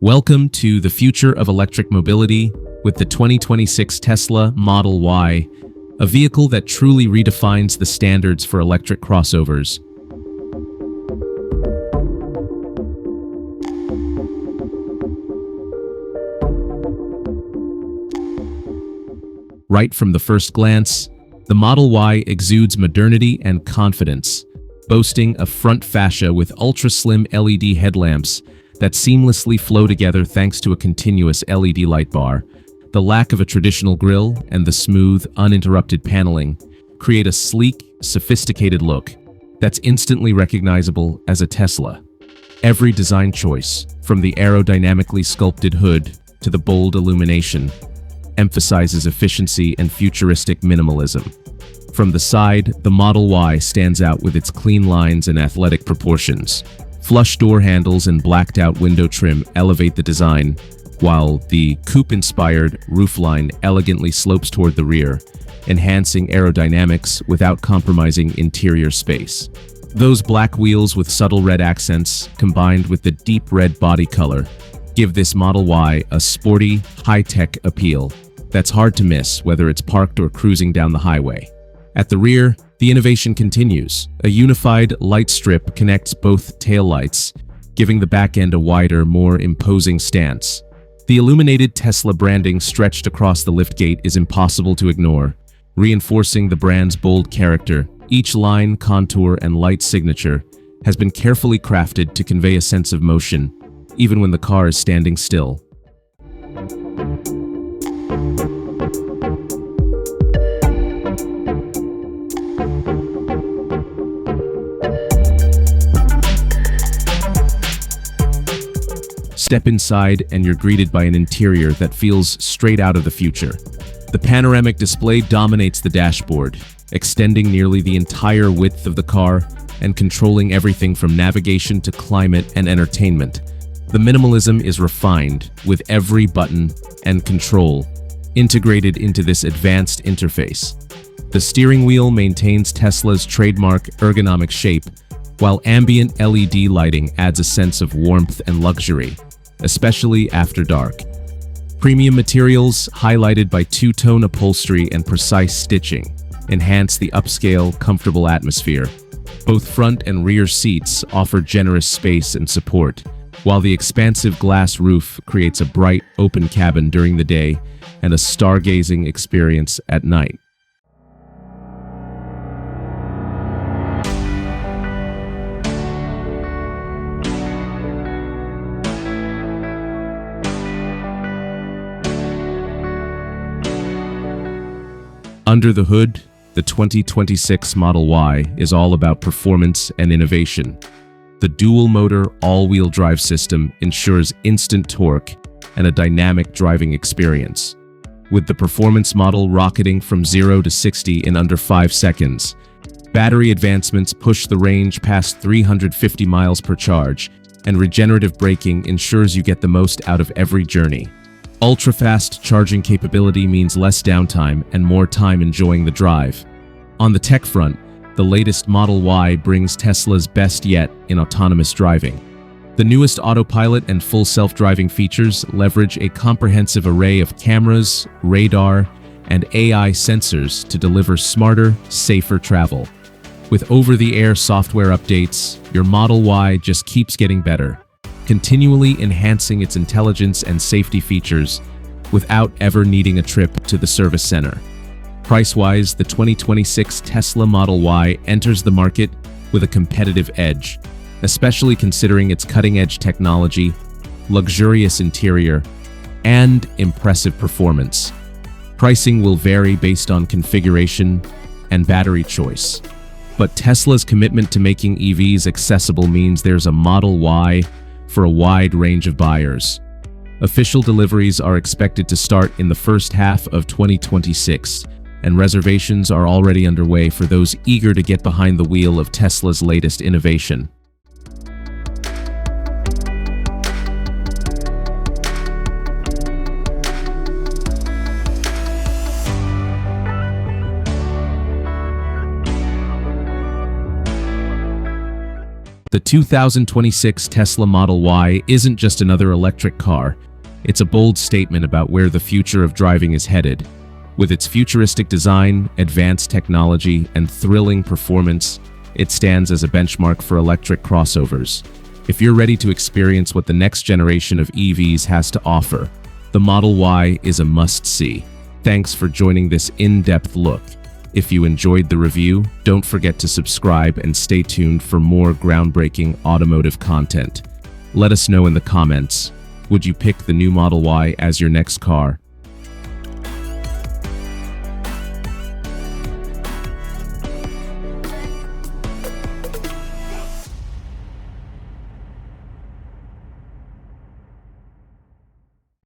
Welcome to the future of electric mobility with the 2026 Tesla Model Y, a vehicle that truly redefines the standards for electric crossovers. Right from the first glance, the Model Y exudes modernity and confidence, boasting a front fascia with ultra-slim LED headlamps that seamlessly flow together thanks to a continuous LED light bar. The lack of a traditional grille and the smooth, uninterrupted paneling create a sleek, sophisticated look that's instantly recognizable as a Tesla. Every design choice, from the aerodynamically sculpted hood to the bold illumination, emphasizes efficiency and futuristic minimalism. From the side, the Model Y stands out with its clean lines and athletic proportions. Flush door handles and blacked-out window trim elevate the design, while the coupe-inspired roofline elegantly slopes toward the rear, enhancing aerodynamics without compromising interior space. Those black wheels with subtle red accents, combined with the deep red body color, give this Model Y a sporty, high-tech appeal that's hard to miss whether it's parked or cruising down the highway. At the rear, the innovation continues. A unified light strip connects both taillights, giving the back end a wider, more imposing stance. The illuminated Tesla branding stretched across the liftgate is impossible to ignore, reinforcing the brand's bold character. Each line, contour, and light signature has been carefully crafted to convey a sense of motion, even when the car is standing still. Step inside and you're greeted by an interior that feels straight out of the future. The panoramic display dominates the dashboard, extending nearly the entire width of the car and controlling everything from navigation to climate and entertainment. The minimalism is refined, with every button and control integrated into this advanced interface. The steering wheel maintains Tesla's trademark ergonomic shape, while ambient LED lighting adds a sense of warmth and luxury, especially after dark. Premium materials, highlighted by two-tone upholstery and precise stitching, enhance the upscale, comfortable atmosphere. Both front and rear seats offer generous space and support, while the expansive glass roof creates a bright, open cabin during the day and a stargazing experience at night. Under the hood, the 2026 Model Y is all about performance and innovation. The dual-motor, all-wheel drive system ensures instant torque and a dynamic driving experience. With the performance model rocketing from 0 to 60 in under 5 seconds, battery advancements push the range past 350 miles per charge, and regenerative braking ensures you get the most out of every journey. Ultra-fast charging capability means less downtime and more time enjoying the drive. On the tech front, the latest Model Y brings Tesla's best yet in autonomous driving. The newest Autopilot and Full Self-Driving features leverage a comprehensive array of cameras, radar, and AI sensors to deliver smarter, safer travel. With over-the-air software updates, your Model Y just keeps getting better, continually enhancing its intelligence and safety features without ever needing a trip to the service center. Price-wise, the 2026 Tesla Model Y enters the market with a competitive edge, especially considering its cutting-edge technology, luxurious interior, and impressive performance. Pricing will vary based on configuration and battery choice, but Tesla's commitment to making EVs accessible means there's a Model Y for a wide range of buyers. Official deliveries are expected to start in the first half of 2026, and reservations are already underway for those eager to get behind the wheel of Tesla's latest innovation. The 2026 Tesla Model Y isn't just another electric car. It's a bold statement about where the future of driving is headed. With its futuristic design, advanced technology, and thrilling performance, it stands as a benchmark for electric crossovers. If you're ready to experience what the next generation of EVs has to offer, the Model Y is a must-see. Thanks for joining this in-depth look. If you enjoyed the review, don't forget to subscribe and stay tuned for more groundbreaking automotive content. Let us know in the comments, would you pick the new Model Y as your next car?